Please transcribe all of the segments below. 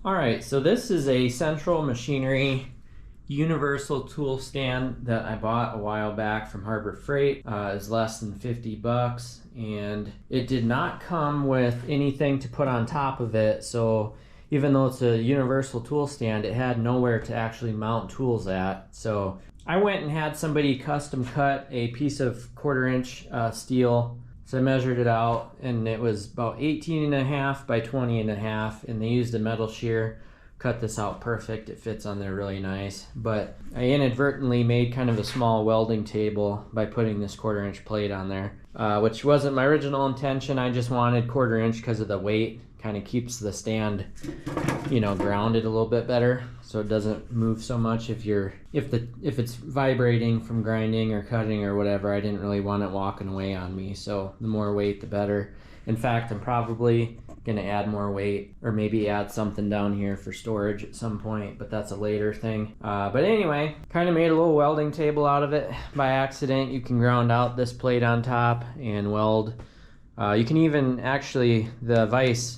All right, so this is a Central Machinery universal tool stand that I bought a while back from Harbor Freight. It was less than 50 bucks, and it did not come with anything to put on top of it. So even though it's a universal tool stand, it had nowhere to actually mount tools at. So I went and had somebody custom cut a piece of 1/4 inch steel. So I measured it out, and it was about 18.5 by 20.5, and they used a metal shear. Cut this out perfect. It fits on there really nice. But I inadvertently made kind of a small welding table by putting this 1/4 inch plate on there, which wasn't my original intention. I just wanted 1/4 inch because of the weight. Kind of keeps the stand, you know, grounded a little bit better, so it doesn't move so much if it's vibrating from grinding or cutting or whatever. I didn't really want it walking away on me, so the more weight the better. In fact, I'm probably gonna add more weight, or maybe add something down here for storage at some point, but that's a later thing. But anyway, kind of made a little welding table out of it by accident. You can ground out this plate on top and weld. You can even actually, the vise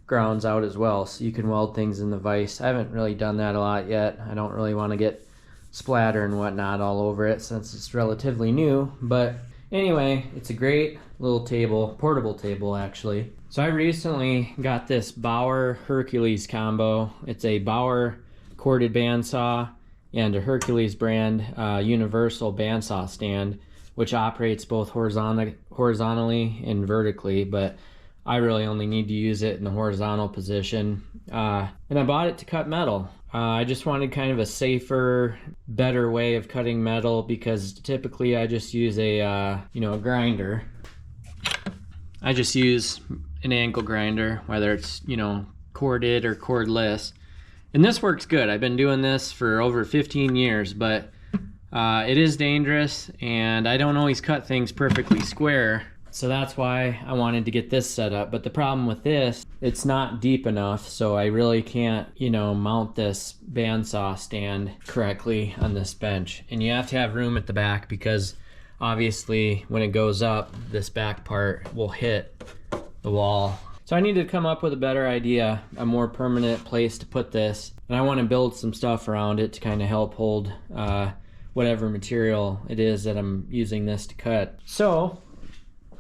grounds out as well, so you can weld things in the vise. I haven't really done that a lot yet. I don't really want to get splatter and whatnot all over it since it's relatively new, but anyway, it's a great little table, portable table actually. So I recently got this Bauer Hercules combo. It's a Bauer corded bandsaw and a Hercules brand universal bandsaw stand, which operates both horizontally and vertically, but I really only need to use it in the horizontal position. And I bought it to cut metal. I just wanted kind of a safer, better way of cutting metal, because typically I just use a grinder. I just use an angle grinder, whether it's, corded or cordless. And this works good. I've been doing this for over 15 years, but it is dangerous, and I don't always cut things perfectly square. So that's why I wanted to get this set up. But the problem with this, it's not deep enough, so I really can't, mount this bandsaw stand correctly on this bench. And you have to have room at the back, because obviously when it goes up, this back part will hit the wall. So I need to come up with a better idea, a more permanent place to put this. And I want to build some stuff around it to kind of help hold whatever material it is that I'm using this to cut. So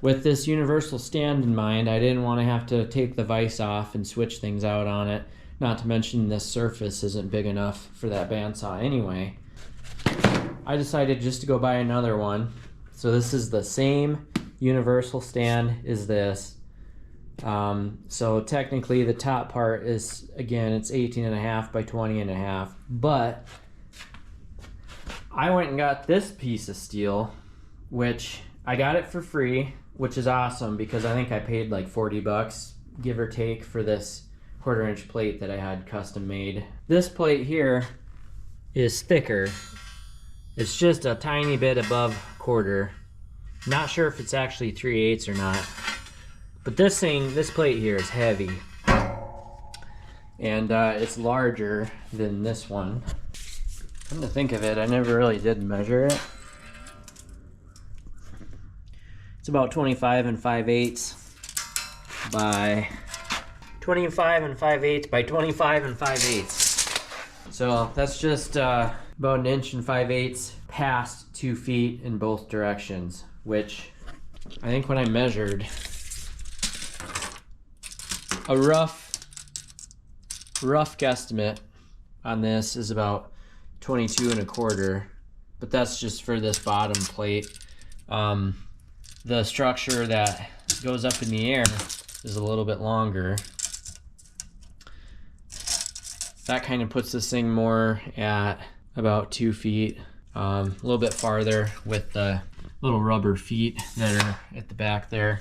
with this universal stand in mind, I didn't want to have to take the vise off and switch things out on it. Not to mention this surface isn't big enough for that bandsaw anyway. I decided just to go buy another one. So this is the same universal stand as this. So technically the top part is, again, it's 18.5 by 20.5, but I went and got this piece of steel, which I got it for free, which is awesome, because I think I paid like 40 bucks, give or take, for this 1/4 inch plate that I had custom made. This plate here is thicker. It's just a tiny bit above 1/4. Not sure if it's actually 3/8 or not. But this plate here is heavy. And it's larger than this one. Come to think of it, I never really did measure it. It's about 25 5/8 by 25 5/8 by 25 5/8. So that's just about 1 5/8 inches past 2 feet in both directions, which I think when I measured, a rough guesstimate on this is about 22.25, but that's just for this bottom plate. The structure that goes up in the air is a little bit longer. That kind of puts this thing more at about 2 feet, a little bit farther with the little rubber feet that are at the back there.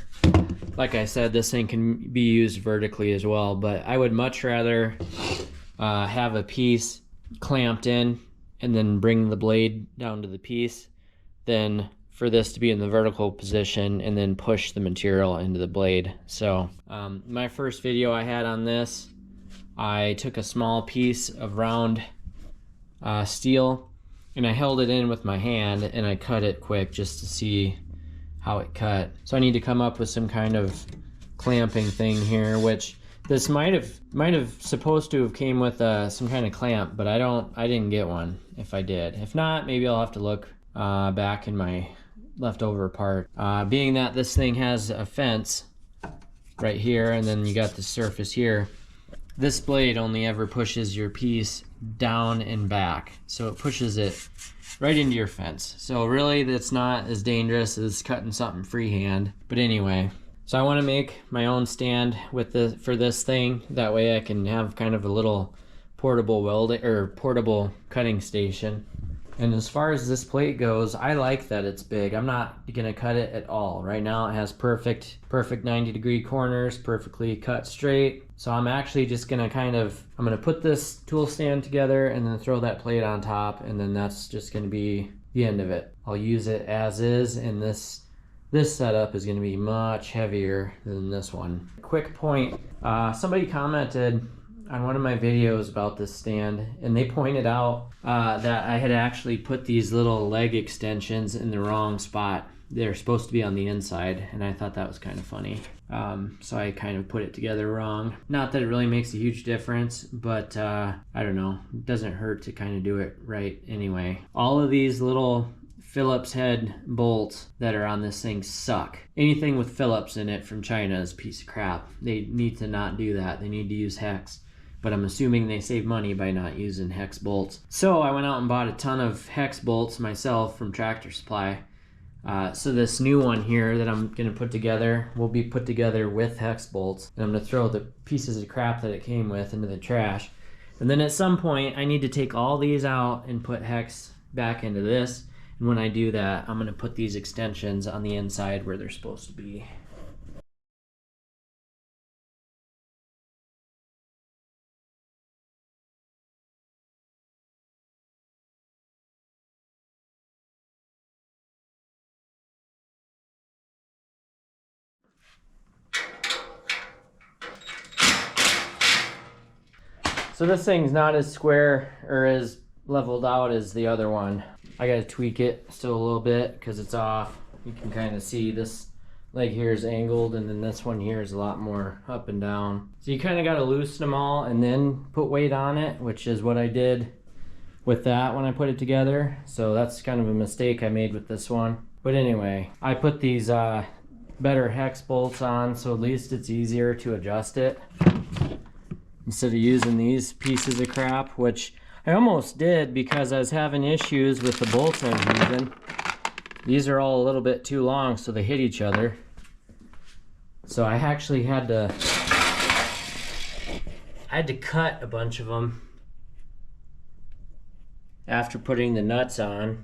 Like I said, this thing can be used vertically as well, but I would much rather have a piece clamped in and then bring the blade down to the piece than for this to be in the vertical position and then push the material into the blade. So my first video I had on this, I took a small piece of round steel and I held it in with my hand and I cut it quick just to see how it cut. So I need to come up with some kind of clamping thing here, which This might have supposed to have came with some kind of clamp, but I didn't get one. If I did, if not, maybe I'll have to look back in my leftover part. Being that this thing has a fence right here, and then you got the surface here. This blade only ever pushes your piece down and back, so it pushes it right into your fence. So really, that's not as dangerous as cutting something freehand. But anyway. So I want to make my own stand for this thing. That way I can have kind of a little portable welding or portable cutting station. And as far as this plate goes, I like that it's big. I'm not gonna cut it at all. Right now it has perfect 90-degree corners, perfectly cut straight. So I'm actually just gonna I'm gonna put this tool stand together and then throw that plate on top, and then that's just gonna be the end of it. I'll use it as is, and this setup is going to be much heavier than this one. Quick point, somebody commented on one of my videos about this stand, and they pointed out that I had actually put these little leg extensions in the wrong spot. They're supposed to be on the inside, and I thought that was kind of funny. So I kind of put it together wrong. Not that it really makes a huge difference, but I don't know. It doesn't hurt to kind of do it right anyway. All of these little Phillips head bolts that are on this thing suck. Anything with Phillips in it from China is a piece of crap. They need to not do that. They need to use hex. But I'm assuming they save money by not using hex bolts. So I went out and bought a ton of hex bolts myself from Tractor Supply. So this new one here that I'm going to put together will be put together with hex bolts. And I'm going to throw the pieces of crap that it came with into the trash. And then at some point I need to take all these out and put hex back into this. And when I do that, I'm going to put these extensions on the inside where they're supposed to be. So this thing's not as square or as leveled out as the other one. I gotta tweak it still a little bit because it's off. You can kind of see this leg here is angled, and then this one here is a lot more up and down. So you kind of gotta loosen them all and then put weight on it, which is what I did with that when I put it together. So that's kind of a mistake I made with this one. But anyway, I put these better hex bolts on, so at least it's easier to adjust it instead of using these pieces of crap, which I almost did because I was having issues with the bolts I was using. These are all a little bit too long, so they hit each other. So I actually had to cut a bunch of them after putting the nuts on,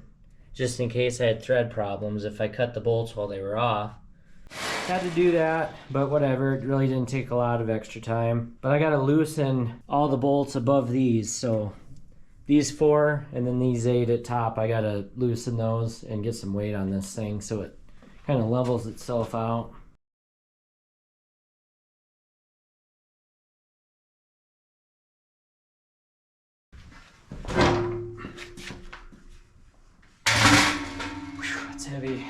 just in case I had thread problems if I cut the bolts while they were off. Had to do that, but whatever, it really didn't take a lot of extra time. But I gotta loosen all the bolts above these, so these 4 and then these 8 at top, I gotta loosen those and get some weight on this thing so it kind of levels itself out. Whew, it's heavy.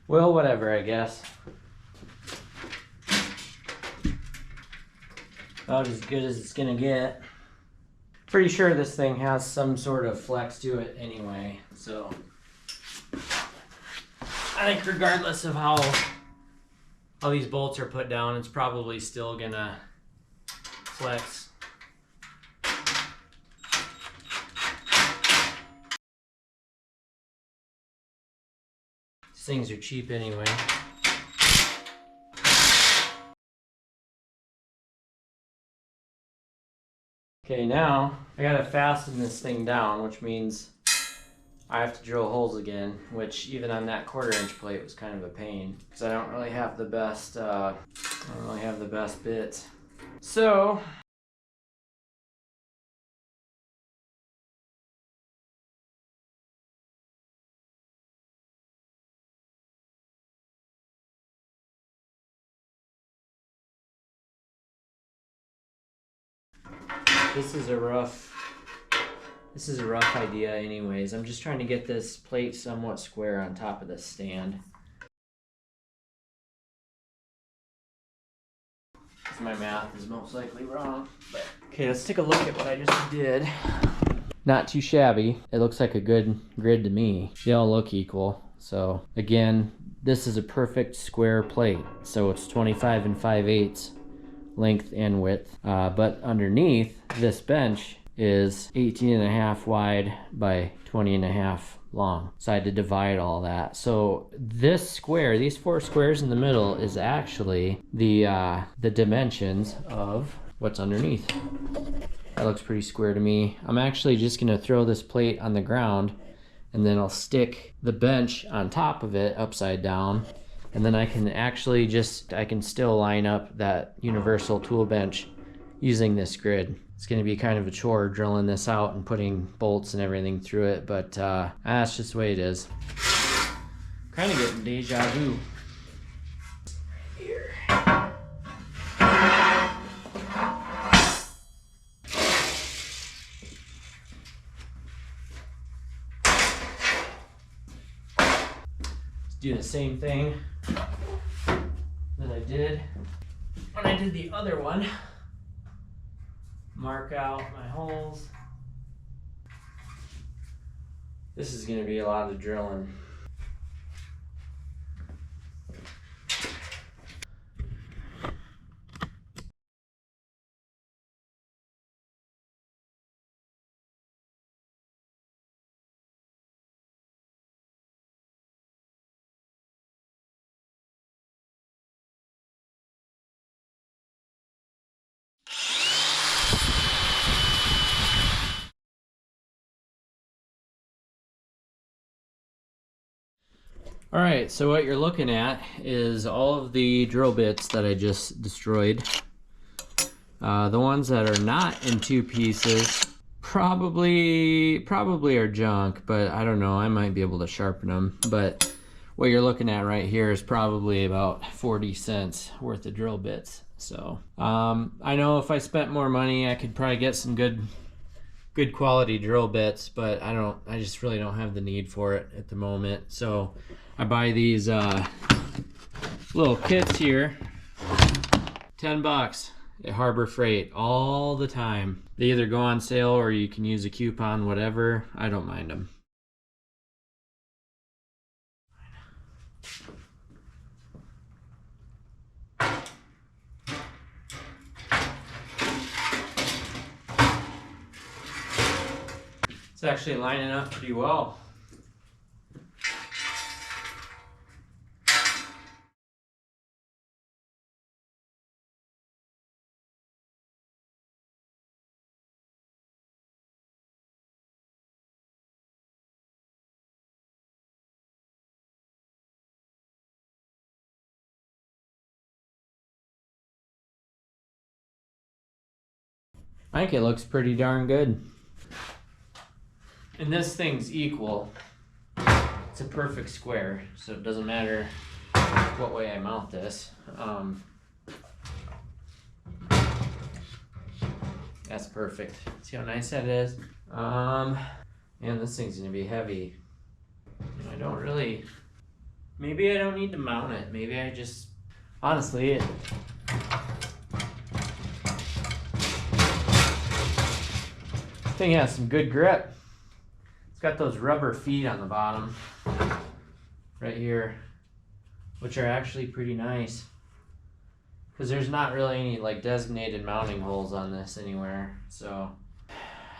Well, whatever, I guess. About as good as it's gonna get. Pretty sure this thing has some sort of flex to it anyway, so I think regardless of how these bolts are put down, it's probably still gonna flex. These things are cheap anyway. Okay, now I gotta fasten this thing down, which means I have to drill holes again, which even on that 1/4-inch plate was kind of a pain because I don't really have the best bits. So This is a rough idea anyways. I'm just trying to get this plate somewhat square on top of the stand. My math is most likely wrong. But okay, let's take a look at what I just did. Not too shabby. It looks like a good grid to me. They all look equal. So again, this is a perfect square plate. So it's 25 and 5/8 length and width. But underneath, this bench is 18.5 wide by 20.5 long. So I had to divide all that. So this square, these 4 squares in the middle, is actually the dimensions of what's underneath. That looks pretty square to me. I'm actually just gonna throw this plate on the ground, and then I'll stick the bench on top of it upside down, and then I can still line up that universal tool bench using this grid. It's gonna be kind of a chore drilling this out and putting bolts and everything through it, but that's just the way it is. Kind of getting deja vu. Here. Let's do the same thing that I did when I did the other one. Mark out my holes. This is going to be a lot of drilling. All right, so what you're looking at is all of the drill bits that I just destroyed. The ones that are not in 2 pieces probably are junk, but I don't know, I might be able to sharpen them. But what you're looking at right here is probably about 40 cents worth of drill bits. So I know if I spent more money, I could probably get some good quality drill bits, but I just really don't have the need for it at the moment. So I buy these little kits here, $10 at Harbor Freight all the time. They either go on sale or you can use a coupon, whatever. I don't mind them. It's actually lining up pretty well. I think it looks pretty darn good. And this thing's equal. It's a perfect square, so it doesn't matter what way I mount this. That's perfect. See how nice that is? Man, this thing's gonna be heavy. I don't really, maybe I don't need to mount it. Maybe I just, honestly, it thing has some good grip. It's got those rubber feet on the bottom right here, which are actually pretty nice because there's not really any like designated mounting holes on this anywhere. So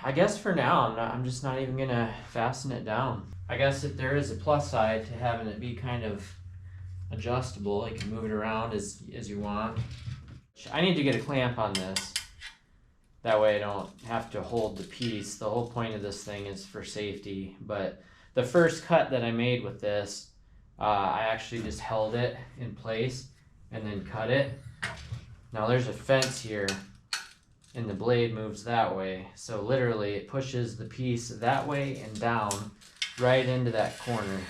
I guess for now I'm just not even gonna fasten it down. I guess if there is a plus side to having it be kind of adjustable, you can move it around as you want. I need to get a clamp on this. That way I don't have to hold the piece. The whole point of this thing is for safety. But the first cut that I made with this, I actually just held it in place and then cut it. Now there's a fence here and the blade moves that way. So literally it pushes the piece that way and down right into that corner.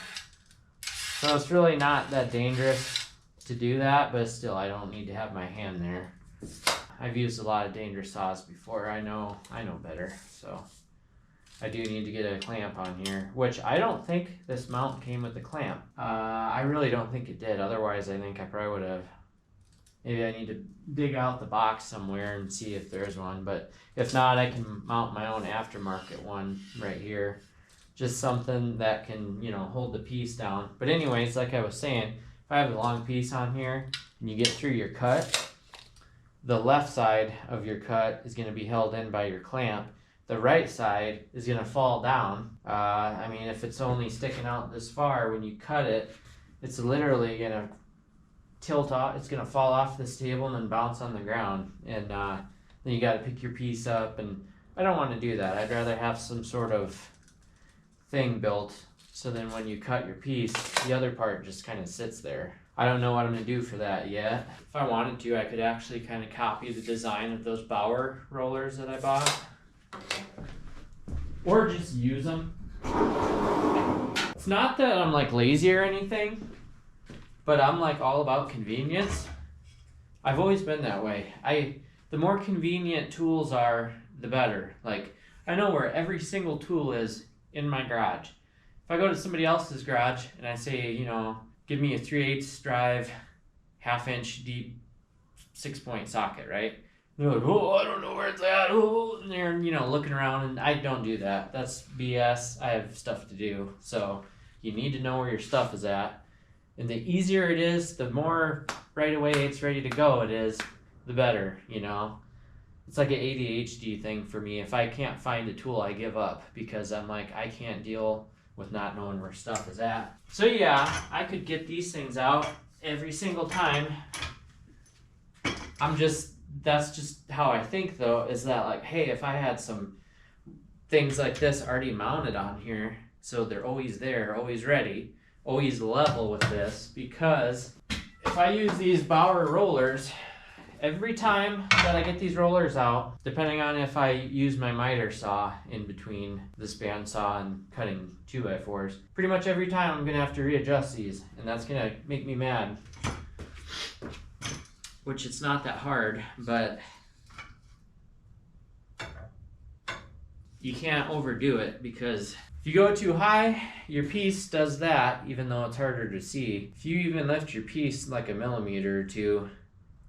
So it's really not that dangerous to do that, but still I don't need to have my hand there. I've used a lot of dangerous saws before. I know better. So I do need to get a clamp on here, which I don't think this mount came with a clamp. I really don't think it did. Otherwise, I think I probably would have. Maybe I need to dig out the box somewhere and see if there's one. But if not, I can mount my own aftermarket one right here. Just something that can, you know, hold the piece down. But anyways, like I was saying, if I have a long piece on here and you get through your cut, the left side of your cut is going to be held in by your clamp. The right side is going to fall down. I mean, if it's only sticking out this far, when you cut it, it's literally going to tilt off. It's going to fall off this table and then bounce on the ground. And then you got to pick your piece up. And I don't want to do that. I'd rather have some sort of thing built so then when you cut your piece, the other part just kind of sits there. I don't know what I'm going to do for that yet. If I wanted to, I could actually kind of copy the design of those Bauer rollers that I bought. Or just use them. It's not that I'm like lazy or anything, but I'm like all about convenience. I've always been that way. The more convenient tools are, the better. Like, I know where every single tool is in my garage. If I go to somebody else's garage and I say, you know, give me a 3/8 drive, 1/2 inch deep 6-point socket, right? They're like, oh, I don't know where it's at. Oh, and they're, you know, looking around, and I don't do that. That's BS. I have stuff to do. So you need to know where your stuff is at. And the easier it is, the more right away it's ready to go it is, the better, you know. It's like an ADHD thing for me. If I can't find a tool, I give up because I'm like, I can't deal with not knowing where stuff is at. So yeah, I could get these things out every single time. That's just how I think though, is that like, hey, if I had some things like this already mounted on here, so they're always there, always ready, always level with this, because if I use these Bauer rollers, every time that I get these rollers out, depending on if I use my miter saw in between this bandsaw and cutting 2x4s, pretty much every time I'm gonna have to readjust these, and that's gonna make me mad. Which it's not that hard, but you can't overdo it, because if you go too high, your piece does that, even though it's harder to see. If you even lift your piece like a millimeter or two,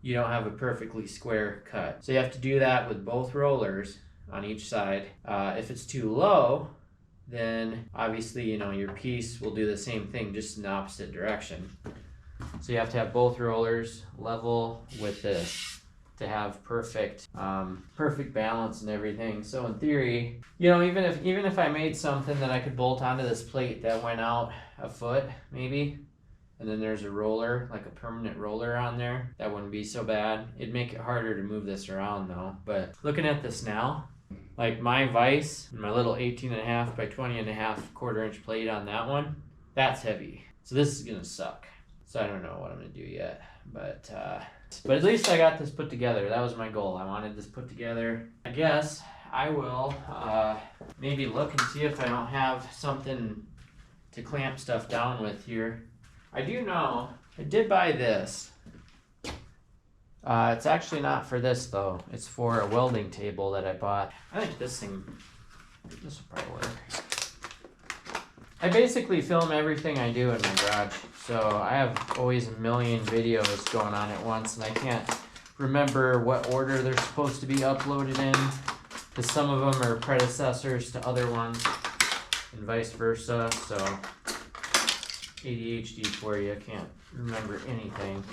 you don't have a perfectly square cut. So you have to do that with both rollers on each side. If it's too low, then obviously, you know, your piece will do the same thing, just in the opposite direction. So you have to have both rollers level with this to have perfect balance and everything. So in theory, you know, even if I made something that I could bolt onto this plate that went out a foot maybe, and then there's a roller, like a permanent roller on there, that wouldn't be so bad. It'd make it harder to move this around though. But looking at this now, like my vise, my little 18.5 by 20.5 1/4-inch plate on that one, that's heavy. So this is gonna suck. So I don't know what I'm gonna do yet, but at least I got this put together. That was my goal. I wanted this put together. I guess I will maybe look and see if I don't have something to clamp stuff down with here. I do know I did buy this. It's actually not for this though. It's for a welding table that I bought. I think this will probably work. I basically film everything I do in my garage. So I have always a million videos going on at once, and I can't remember what order they're supposed to be uploaded in, because some of them are predecessors to other ones and vice versa. So ADHD for you, I can't remember anything.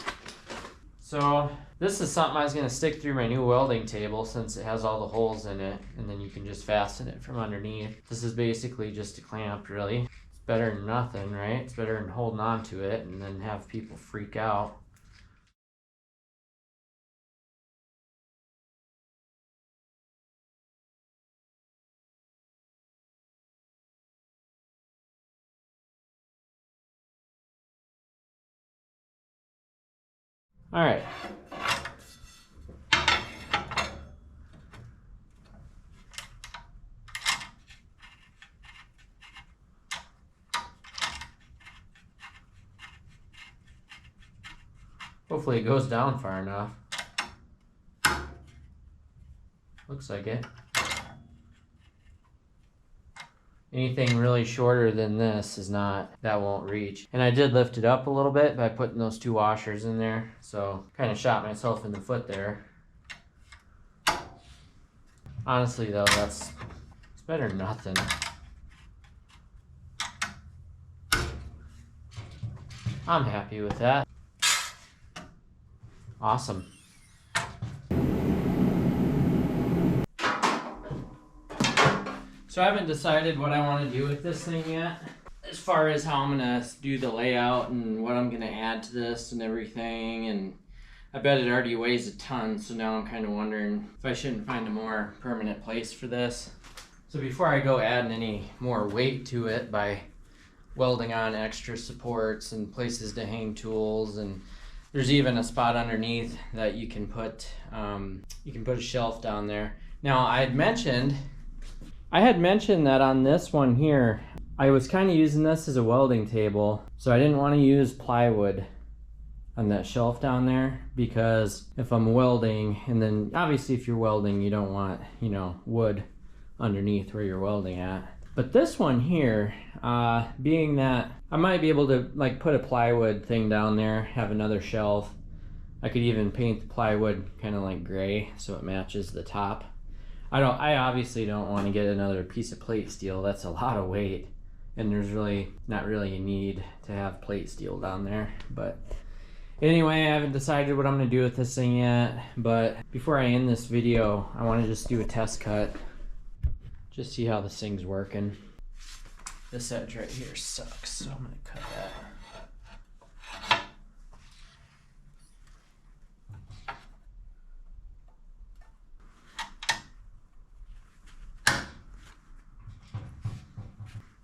So this is something I was going to stick through my new welding table, since it has all the holes in it, and then you can just fasten it from underneath. This is basically just a clamp, really. Better than nothing, right? It's better than holding on to it and then have people freak out. All right. Hopefully it goes down far enough. Looks like it. Anything really shorter than this is not, that won't reach. And I did lift it up a little bit by putting those 2 washers in there. So kind of shot myself in the foot there. Honestly though, it's better than nothing. I'm happy with that. Awesome. So I haven't decided what I want to do with this thing yet, as far as how I'm going to do the layout and what I'm going to add to this and everything. And I bet it already weighs a ton, so now I'm kind of wondering if I shouldn't find a more permanent place for this. So before I go adding any more weight to it by welding on extra supports and places to hang tools, and there's even a spot underneath that you can put a shelf down there. Now I had mentioned that on this one here, I was kind of using this as a welding table, so I didn't want to use plywood on that shelf down there, because if I'm welding, and then obviously if you're welding, you don't want, wood underneath where you're welding at. But this one here, being that I might be able to like put a plywood thing down there, have another shelf. I could even paint the plywood kind of like gray so it matches the top. I obviously don't want to get another piece of plate steel. That's a lot of weight, and there's really not really a need to have plate steel down there. But anyway, I haven't decided what I'm going to do with this thing yet. But before I end this video, I want to just do a test cut. Just see how this thing's working. This edge right here sucks, so I'm going to cut that.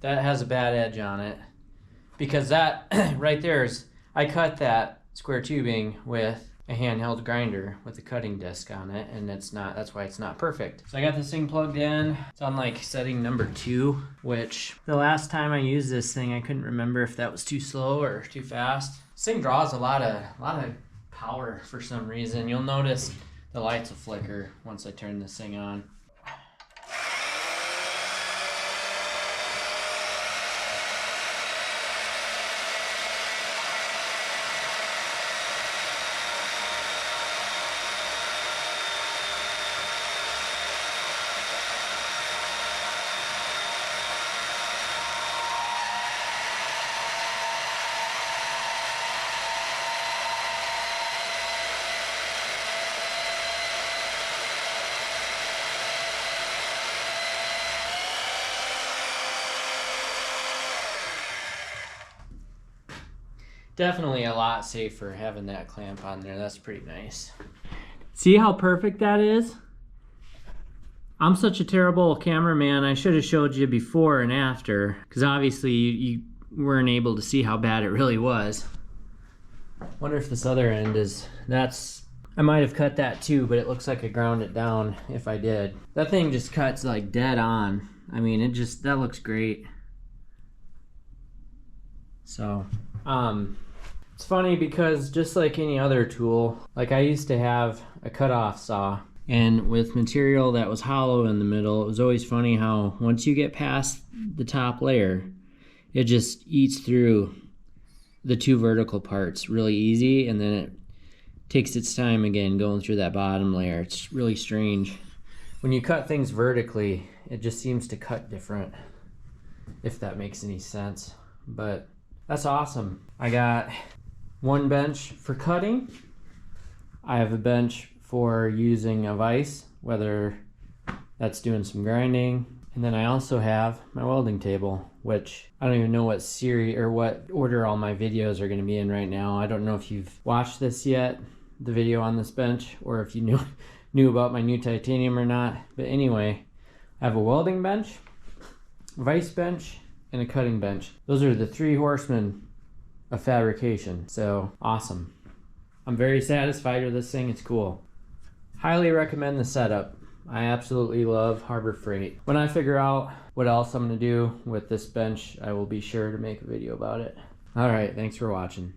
That has a bad edge on it, because that right there is, I cut that square tubing with a handheld grinder with a cutting disc on it, and that's why it's not perfect. So I got this thing plugged in. It's on like setting number 2, which the last time I used this thing, I couldn't remember if that was too slow or too fast. This thing draws a lot of power for some reason. You'll notice the lights will flicker once I turn this thing on. Definitely a lot safer having that clamp on there. That's pretty nice. See how perfect that is? I'm such a terrible cameraman. I should have showed you before and after, because obviously you weren't able to see how bad it really was. Wonder if this other end is, I might have cut that too, but it looks like I ground it down if I did. That thing just cuts like dead on. I mean, that looks great. So, it's funny because just like any other tool, like I used to have a cutoff saw, and with material that was hollow in the middle, it was always funny how once you get past the top layer, it just eats through the 2 vertical parts really easy, and then it takes its time again going through that bottom layer. It's really strange. When you cut things vertically, it just seems to cut different, if that makes any sense. But that's awesome. I got one bench for cutting. I have a bench for using a vise, whether that's doing some grinding. And then I also have my welding table, which I don't even know what series or what order all my videos are going to be in right now. I don't know if you've watched this yet, the video on this bench, or if you knew about my new titanium or not. But anyway, I have a welding bench, vise bench, and a cutting bench. Those are the 3 horsemen of fabrication. So awesome. I'm very satisfied with this thing. It's cool. Highly recommend the setup. I absolutely love Harbor Freight. When I figure out what else I'm going to do with this bench, I will be sure to make a video about it. All right, thanks for watching.